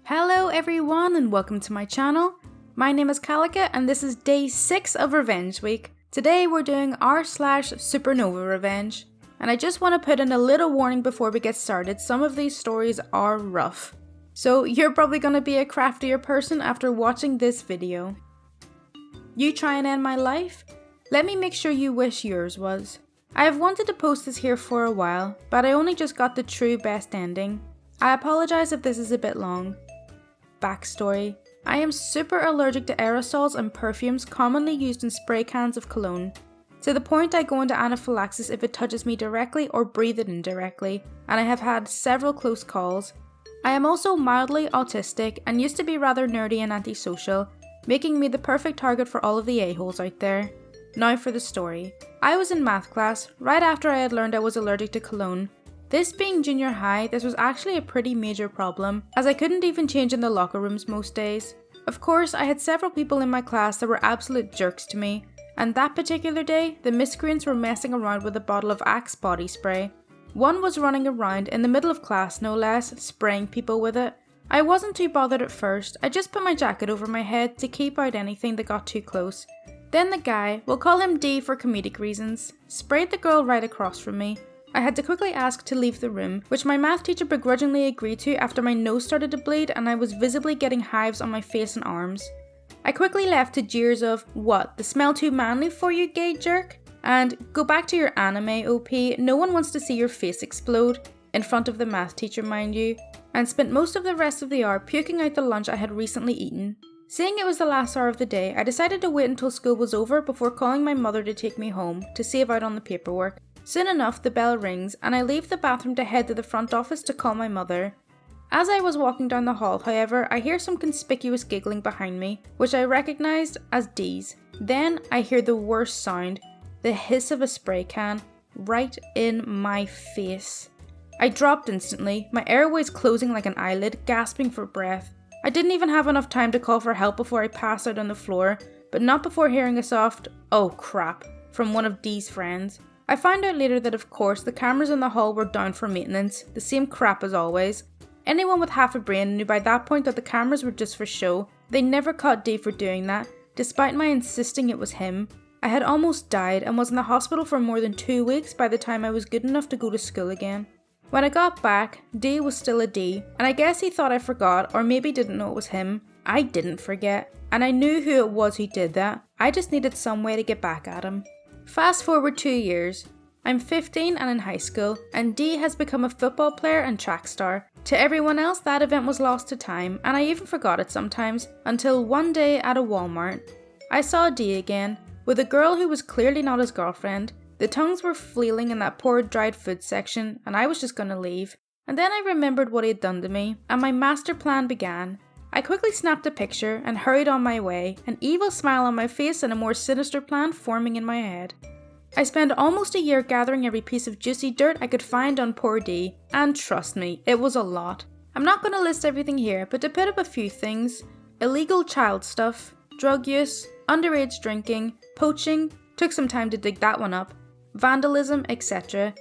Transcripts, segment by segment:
Hello everyone and welcome to my channel. My name is Kalika and this is day 6 of Revenge Week. Today we're doing r/SupernovaRevenge. And I just want to put in a little warning before we get started. Some of these stories are rough. So you're probably going to be a craftier person after watching this video. You try and end my life? Let me make sure you wish yours was. I have wanted to post this here for a while, but I only just got the true best ending. I apologize if this is a bit long. Backstory. I am super allergic to aerosols and perfumes commonly used in spray cans of cologne. To the point I go into anaphylaxis if it touches me directly or breathe it in directly, and I have had several close calls. I am also mildly autistic and used to be rather nerdy and antisocial, making me the perfect target for all of the a-holes out there. Now for the story. I was in math class right after I had learned I was allergic to cologne. This being junior high, this was actually a pretty major problem, as I couldn't even change in the locker rooms most days. Of course, I had several people in my class that were absolute jerks to me, and that particular day, the miscreants were messing around with a bottle of Axe body spray. One was running around in the middle of class, no less, spraying people with it. I wasn't too bothered at first. I just put my jacket over my head to keep out anything that got too close. Then the guy, we'll call him D for comedic reasons, sprayed the girl right across from me. I had to quickly ask to leave the room, which my math teacher begrudgingly agreed to after my nose started to bleed and I was visibly getting hives on my face and arms. I quickly left to jeers of, "What, the smell too manly for you, gay jerk?" And "Go back to your anime, OP, no one wants to see your face explode," in front of the math teacher mind you, and spent most of the rest of the hour puking out the lunch I had recently eaten. Seeing it was the last hour of the day, I decided to wait until school was over before calling my mother to take me home, to save out on the paperwork. Soon enough, the bell rings, and I leave the bathroom to head to the front office to call my mother. As I was walking down the hall, however, I hear some conspicuous giggling behind me, which I recognised as Dee's. Then I hear the worst sound, the hiss of a spray can, right in my face. I dropped instantly, my airways closing like an eyelid, gasping for breath. I didn't even have enough time to call for help before I passed out on the floor, but not before hearing a soft, "Oh crap," from one of Dee's friends. I found out later that of course the cameras in the hall were down for maintenance, the same crap as always. Anyone with half a brain knew by that point that the cameras were just for show. They never caught Dee for doing that, despite my insisting it was him. I had almost died and was in the hospital for more than 2 weeks by the time I was good enough to go to school again. When I got back, D was still a D, and I guess he thought I forgot or maybe didn't know it was him. I didn't forget, and I knew who it was who did that. I just needed some way to get back at him. Fast forward 2 years. I'm 15 and in high school, and D has become a football player and track star. To everyone else, that event was lost to time, and I even forgot it sometimes, until one day at a Walmart. I saw D again, with a girl who was clearly not his girlfriend. The tongues were flailing in that poor dried food section, and I was just gonna leave. And then I remembered what he had done to me, and my master plan began. I quickly snapped a picture and hurried on my way, an evil smile on my face and a more sinister plan forming in my head. I spent almost a year gathering every piece of juicy dirt I could find on poor D, and trust me, it was a lot. I'm not gonna list everything here, but to put up a few things: illegal child stuff, drug use, underage drinking, poaching, took some time to dig that one up, vandalism, etc.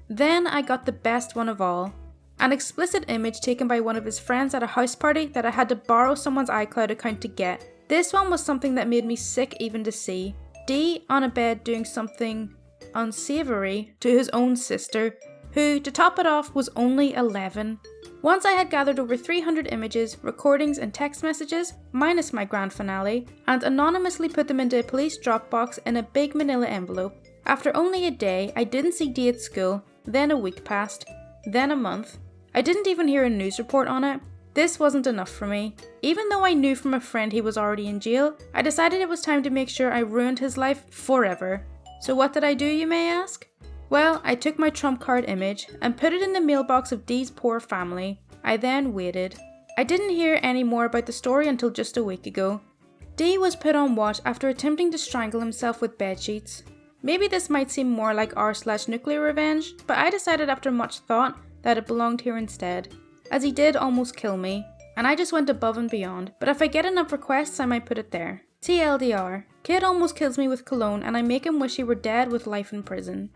Then I got the best one of all. An explicit image taken by one of his friends at a house party that I had to borrow someone's iCloud account to get. This one was something that made me sick even to see. D on a bed doing something unsavoury to his own sister, who, to top it off, was only 11. Once I had gathered over 300 images, recordings and text messages, minus my grand finale, and anonymously put them into a police Dropbox in a big manila envelope. After only a day, I didn't see D at school, then a week passed, then a month. I didn't even hear a news report on it. This wasn't enough for me. Even though I knew from a friend he was already in jail, I decided it was time to make sure I ruined his life forever. So what did I do, you may ask? Well, I took my trump card image and put it in the mailbox of Dee's poor family. I then waited. I didn't hear any more about the story until just a week ago. D was put on watch after attempting to strangle himself with bedsheets. Maybe this might seem more like r/nuclear revenge, but I decided after much thought that it belonged here instead, as he did almost kill me, and I just went above and beyond, but if I get enough requests I might put it there. TLDR, kid almost kills me with cologne and I make him wish he were dead with life in prison.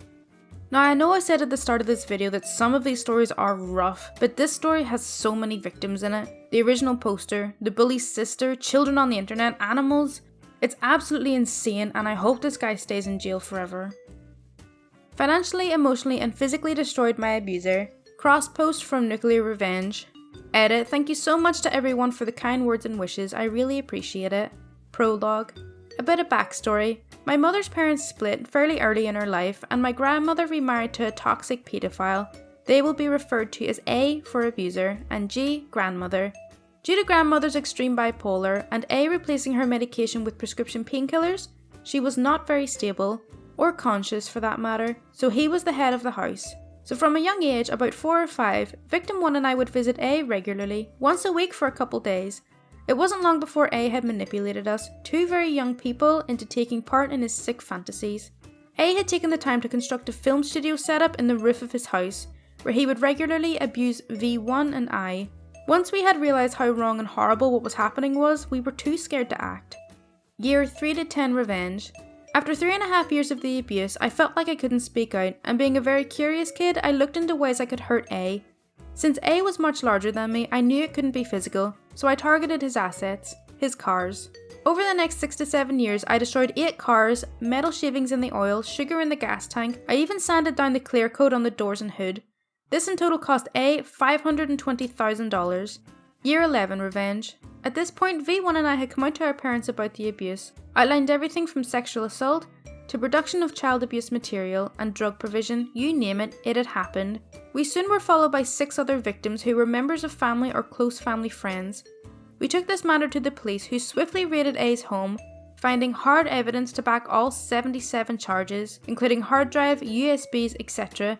Now I know I said at the start of this video that some of these stories are rough, but this story has so many victims in it. The original poster, the bully's sister, children on the internet, animals. It's absolutely insane, and I hope this guy stays in jail forever. Financially, emotionally, and physically destroyed my abuser. Cross post from SupernovaRevenge. Edit, thank you so much to everyone for the kind words and wishes, I really appreciate it. Prologue. A bit of backstory. My mother's parents split fairly early in her life, and my grandmother remarried to a toxic paedophile. They will be referred to as A for abuser, and G, grandmother. Due to grandmother's extreme bipolar, and A replacing her medication with prescription painkillers, she was not very stable, or conscious for that matter, so he was the head of the house. So from a young age, about 4 or 5, victim 1 and I would visit A regularly, once a week for a couple days. It wasn't long before A had manipulated us, 2 very young people, into taking part in his sick fantasies. A had taken the time to construct a film studio setup in the roof of his house, where he would regularly abuse V1 and I. Once we had realised how wrong and horrible what was happening was, we were too scared to act. Year 3 to 10 Revenge. After 3.5 years of the abuse, I felt like I couldn't speak out, and being a very curious kid, I looked into ways I could hurt A. Since A was much larger than me, I knew it couldn't be physical, so I targeted his assets, his cars. Over the next 6 to 7 years, I destroyed 8 cars, metal shavings in the oil, sugar in the gas tank. I even sanded down the clear coat on the doors and hood. This in total cost A $520,000. Year 11 Revenge. At this point, V1 and I had come out to our parents about the abuse, outlined everything from sexual assault to production of child abuse material and drug provision, you name it, it had happened. We soon were followed by 6 other victims who were members of family or close family friends. We took this matter to the police, who swiftly raided A's home, finding hard evidence to back all 77 charges, including hard drive, USBs, etc.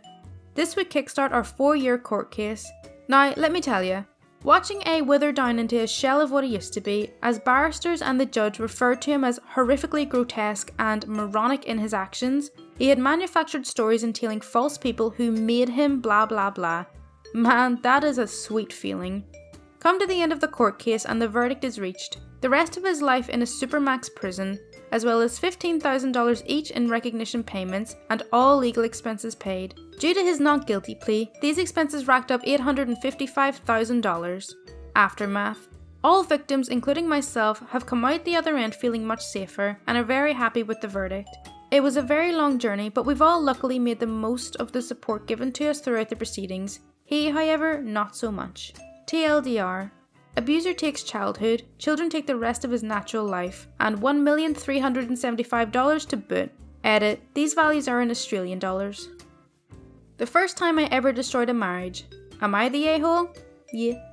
This would kickstart our 4-year court case. Now, let me tell you, watching A wither down into a shell of what he used to be, as barristers and the judge referred to him as horrifically grotesque and moronic in his actions, he had manufactured stories entailing false people who made him blah blah blah. Man, that is a sweet feeling. Come to the end of the court case and the verdict is reached. The rest of his life in a supermax prison, as well as $15,000 each in recognition payments and all legal expenses paid. Due to his not guilty plea, these expenses racked up $855,000. Aftermath. All victims, including myself, have come out the other end feeling much safer and are very happy with the verdict. It was a very long journey, but we've all luckily made the most of the support given to us throughout the proceedings. He, however, not so much. TLDR. Abuser takes childhood, children take the rest of his natural life, and $1,375 to boot. Edit, these values are in Australian dollars. The first time I ever destroyed a marriage. Am I the a-hole? Yeah.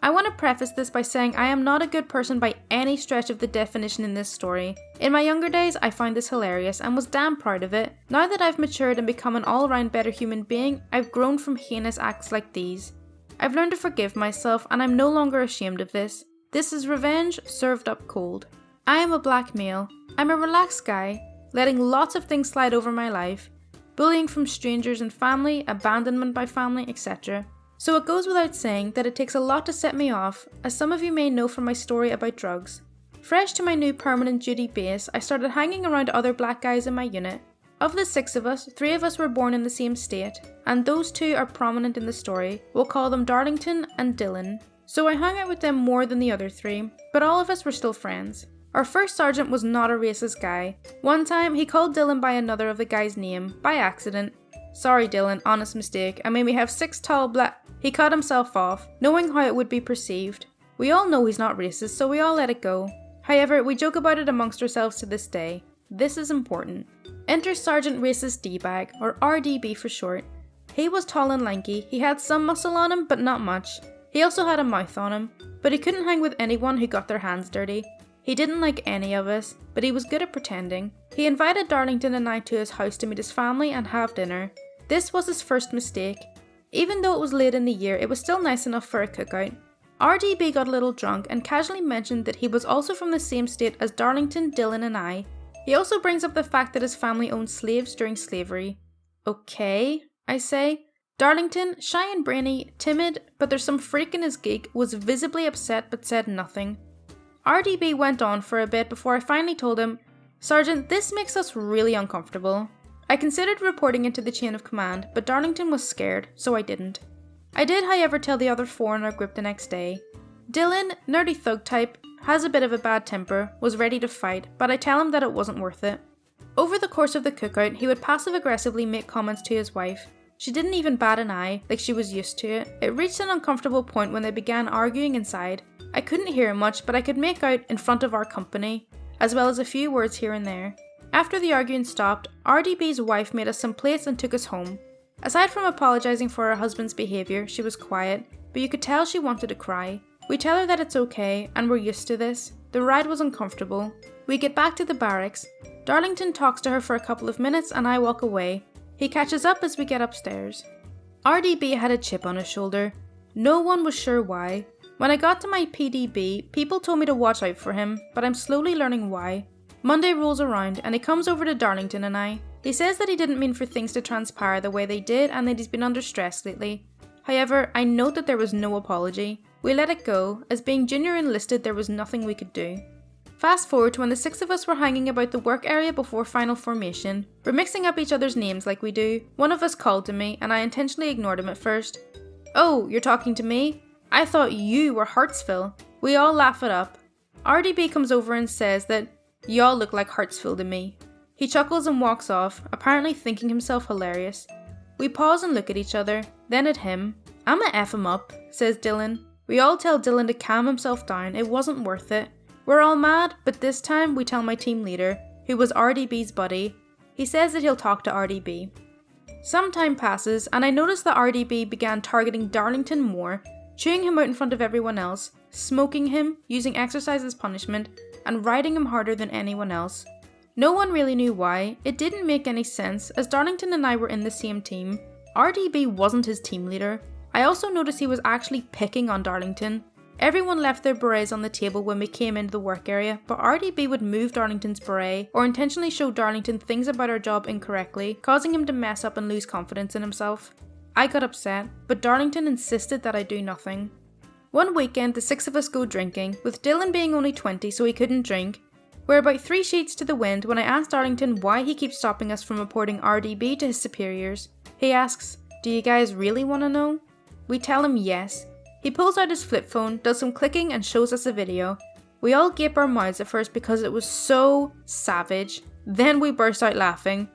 I want to preface this by saying I am not a good person by any stretch of the definition in this story. In my younger days, I found this hilarious and was damn proud of it. Now that I've matured and become an all-round better human being, I've grown from heinous acts like these. I've learned to forgive myself, and I'm no longer ashamed of this. This is revenge served up cold. I am a black male. I'm a relaxed guy, letting lots of things slide over my life. Bullying from strangers and family, abandonment by family, etc. So it goes without saying that it takes a lot to set me off, as some of you may know from my story about drugs. Fresh to my new permanent duty base, I started hanging around other black guys in my unit. Of the 6 of us, 3 of us were born in the same state, and those 2 are prominent in the story. We'll call them Darlington and Dylan. So I hung out with them more than the other 3, but all of us were still friends. Our first sergeant was not a racist guy. One time, he called Dylan by another of the guy's name, by accident. Sorry Dylan, honest mistake. I mean, we have 6 tall black... He cut himself off, knowing how it would be perceived. We all know he's not racist, so we all let it go. However, we joke about it amongst ourselves to this day. This is important. Enter Sergeant Racist D-Bag, or RDB for short. He was tall and lanky, he had some muscle on him, but not much. He also had a mouth on him, but he couldn't hang with anyone who got their hands dirty. He didn't like any of us, but he was good at pretending. He invited Darlington and I to his house to meet his family and have dinner. This was his first mistake. Even though it was late in the year, it was still nice enough for a cookout. RDB got a little drunk and casually mentioned that he was also from the same state as Darlington, Dylan and I. He also brings up the fact that his family owned slaves during slavery. Okay, I say. Darlington, shy and brainy, timid, but there's some freak in his geek, was visibly upset but said nothing. RDB went on for a bit before I finally told him, "Sergeant, this makes us really uncomfortable." I considered reporting it to the chain of command, but Darlington was scared, so I didn't. I did, however, tell the other 4 in our group the next day. Dylan, nerdy thug type, has a bit of a bad temper, was ready to fight, but I tell him that it wasn't worth it. Over the course of the cookout, he would passive-aggressively make comments to his wife. She didn't even bat an eye, like she was used to it. It reached an uncomfortable point when they began arguing inside. I couldn't hear much, but I could make out in front of our company, as well as a few words here and there. After the arguing stopped, RDB's wife made us some plates and took us home. Aside from apologising for her husband's behaviour, she was quiet, but you could tell she wanted to cry. We tell her that it's okay, and we're used to this. The ride was uncomfortable. We get back to the barracks. Darlington talks to her for a couple of minutes and I walk away. He catches up as we get upstairs. RDB had a chip on his shoulder. No one was sure why. When I got to my PDB, people told me to watch out for him, but I'm slowly learning why. Monday rolls around and he comes over to Darlington and I. He says that he didn't mean for things to transpire the way they did and that he's been under stress lately. However, I note that there was no apology. We let it go, as being junior enlisted there was nothing we could do. Fast forward to when the 6 of us were hanging about the work area before final formation. We're mixing up each other's names like we do. One of us called to me and I intentionally ignored him at first. "Oh, you're talking to me? I thought you were Hartsville." We all laugh it up. RDB comes over and says that "y'all look like Hartsville to me." He chuckles and walks off, apparently thinking himself hilarious. We pause and look at each other, then at him. "I'ma F him up," says Dylan. We all tell Dylan to calm himself down, it wasn't worth it. We're all mad, but this time we tell my team leader, who was RDB's buddy. He says that he'll talk to RDB. Some time passes and I notice that RDB began targeting Darlington more, chewing him out in front of everyone else, smoking him, using exercise as punishment, and riding him harder than anyone else. No one really knew why. It didn't make any sense as Darlington and I were in the same team. RDB wasn't his team leader. I also noticed he was actually picking on Darlington. Everyone left their berets on the table when we came into the work area, but RDB would move Darlington's beret or intentionally show Darlington things about our job incorrectly, causing him to mess up and lose confidence in himself. I got upset, but Darlington insisted that I do nothing. One weekend, the 6 of us go drinking, with Dylan being only 20 so he couldn't drink. We're about 3 sheets to the wind when I ask Darlington why he keeps stopping us from reporting RDB to his superiors. He asks, "Do you guys really want to know?" We tell him yes. He pulls out his flip phone, does some clicking and shows us a video. We all gape our mouths at first because it was so savage. Then we burst out laughing.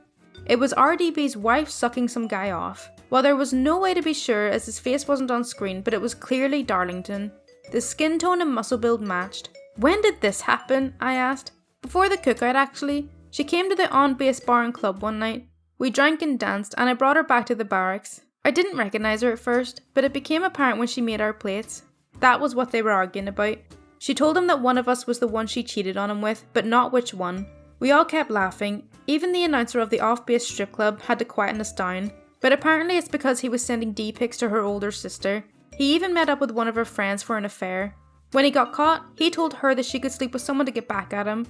It was RDB's wife sucking some guy off. Well, there was no way to be sure as his face wasn't on screen, but it was clearly Darlington. The skin tone and muscle build matched. "When did this happen?" I asked. "Before the cookout actually. She came to the on-base bar and club one night. We drank and danced and I brought her back to the barracks. I didn't recognise her at first, but it became apparent when she made our plates. That was what they were arguing about. She told him that one of us was the one she cheated on him with, but not which one. We all kept laughing. Even the announcer of the off-base strip club had to quieten us down, but apparently it's because he was sending D-pics to her older sister. He even met up with one of her friends for an affair. When he got caught, he told her that she could sleep with someone to get back at him.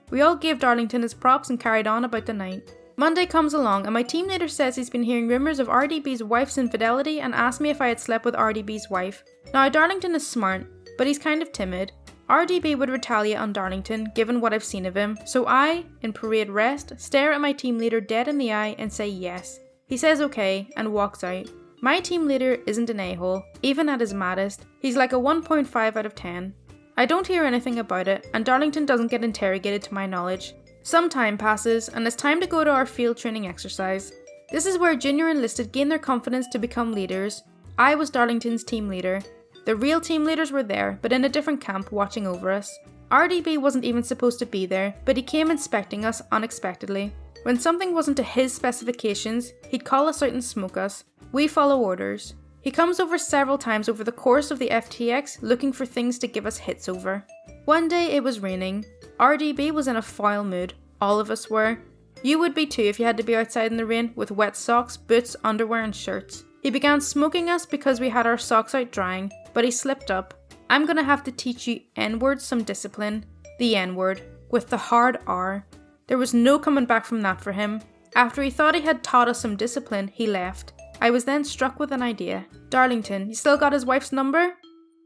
We all gave Darlington his props and carried on about the night. Monday comes along and my team leader says he's been hearing rumours of RDB's wife's infidelity and asked me if I had slept with RDB's wife. Now Darlington is smart, but he's kind of timid. RDB would retaliate on Darlington given what I've seen of him, so I, in parade rest, stare at my team leader dead in the eye and say yes. He says okay and walks out. My team leader isn't an a-hole, even at his maddest. He's like a 1.5 out of 10. I don't hear anything about it and Darlington doesn't get interrogated to my knowledge. Some time passes and it's time to go to our field training exercise. This is where junior enlisted gain their confidence to become leaders. I was Darlington's team leader. The real team leaders were there, but in a different camp watching over us. RDB wasn't even supposed to be there, but he came inspecting us unexpectedly. When something wasn't to his specifications, he'd call us out and smoke us. We follow orders. He comes over several times over the course of the FTX looking for things to give us hits over. One day it was raining. RDB was in a foul mood. All of us were. You would be too if you had to be outside in the rain with wet socks, boots, underwear and shirts. He began smoking us because we had our socks out drying, but he slipped up. "I'm gonna have to teach you N-words some discipline." The N-word, with the hard R. There was no coming back from that for him. After he thought he had taught us some discipline, he left. I was then struck with an idea. "Darlington, you still got his wife's number?"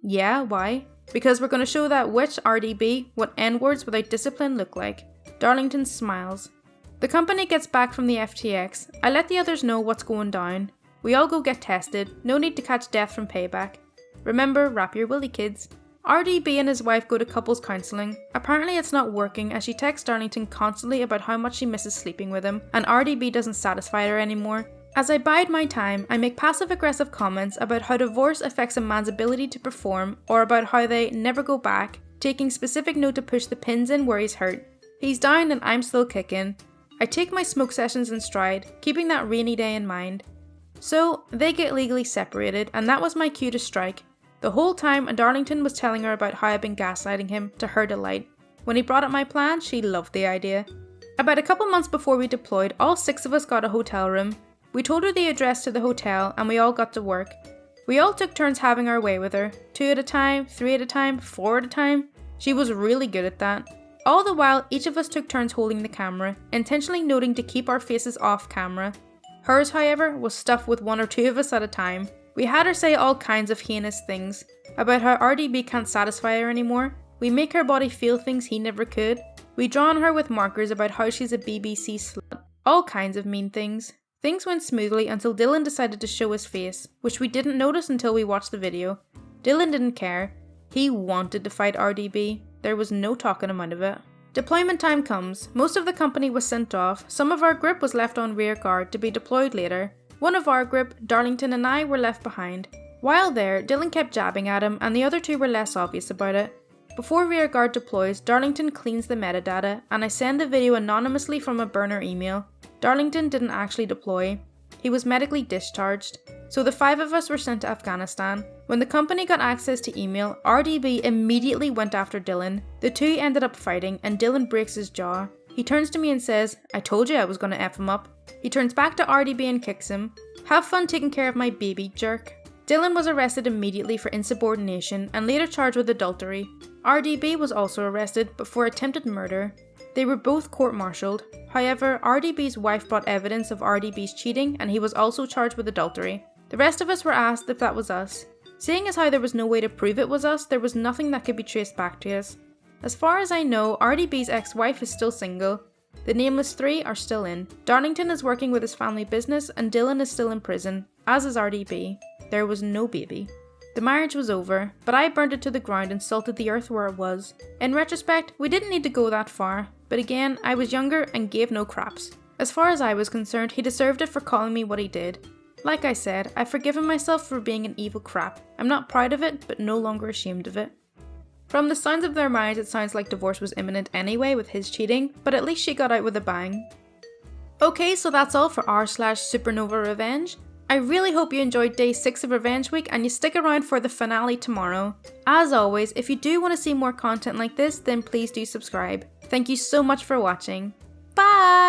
"Yeah, why?" "Because we're going to show that witch RDB what N-words without discipline look like." Darlington smiles. The company gets back from the FTX. I let the others know what's going down. We all go get tested. No need to catch death from payback. Remember, wrap your willy kids. RDB and his wife go to couples counselling. Apparently it's not working as she texts Darlington constantly about how much she misses sleeping with him, and RDB doesn't satisfy her anymore. As I bide my time, I make passive-aggressive comments about how divorce affects a man's ability to perform, or about how they never go back, taking specific note to push the pins in where he's hurt. He's down and I'm still kicking. I take my smoke sessions in stride, keeping that rainy day in mind. So, they get legally separated, and that was my cue to strike. The whole time, Darlington was telling her about how I'd been gaslighting him to her delight. When he brought up my plan, she loved the idea. About a couple months before we deployed, all 6 of us got a hotel room. We told her the address to the hotel, and we all got to work. We all took turns having our way with her, 2 at a time, 3 at a time, 4 at a time. She was really good at that. All the while, each of us took turns holding the camera, intentionally noting to keep our faces off camera. Hers, however, was stuffed with 1 or 2 of us at a time. We had her say all kinds of heinous things, about how RDB can't satisfy her anymore. We make her body feel things he never could. We draw on her with markers about how she's a BBC slut. All kinds of mean things. Things went smoothly until Dylan decided to show his face, which we didn't notice until we watched the video. Dylan didn't care. He wanted to fight RDB. There was no talking him out of it. Deployment time comes. Most of the company was sent off. Some of our group was left on rear guard to be deployed later. One of our group, Darlington and I, were left behind. While there, Dylan kept jabbing at him and the other 2 were less obvious about it. Before rearguard deploys, Darlington cleans the metadata and I send the video anonymously from a burner email. Darlington didn't actually deploy. He was medically discharged. So the 5 of us were sent to Afghanistan. When the company got access to email, RDB immediately went after Dylan. The 2 ended up fighting and Dylan breaks his jaw. He turns to me and says, "I told you I was gonna F him up." He turns back to RDB and kicks him. "Have fun taking care of my baby, jerk." Dylan was arrested immediately for insubordination and later charged with adultery. RDB was also arrested, but for attempted murder. They were both court-martialed. However, RDB's wife brought evidence of RDB's cheating and he was also charged with adultery. The rest of us were asked if that was us. Seeing as how there was no way to prove it was us, there was nothing that could be traced back to us. As far as I know, RDB's ex-wife is still single. The nameless 3 are still in. Darlington is working with his family business and Dylan is still in prison, as is RDB. There was no baby. The marriage was over, but I burned it to the ground and salted the earth where it was. In retrospect, we didn't need to go that far, but again, I was younger and gave no craps. As far as I was concerned, he deserved it for calling me what he did. Like I said, I've forgiven myself for being an evil crap. I'm not proud of it, but no longer ashamed of it. From the sounds of their marriage, it sounds like divorce was imminent anyway with his cheating, but at least she got out with a bang. Okay, so that's all for r/SupernovaRevenge. I really hope you enjoyed day 6 of Revenge Week and you stick around for the finale tomorrow. As always, if you do want to see more content like this, then please do subscribe. Thank you so much for watching. Bye!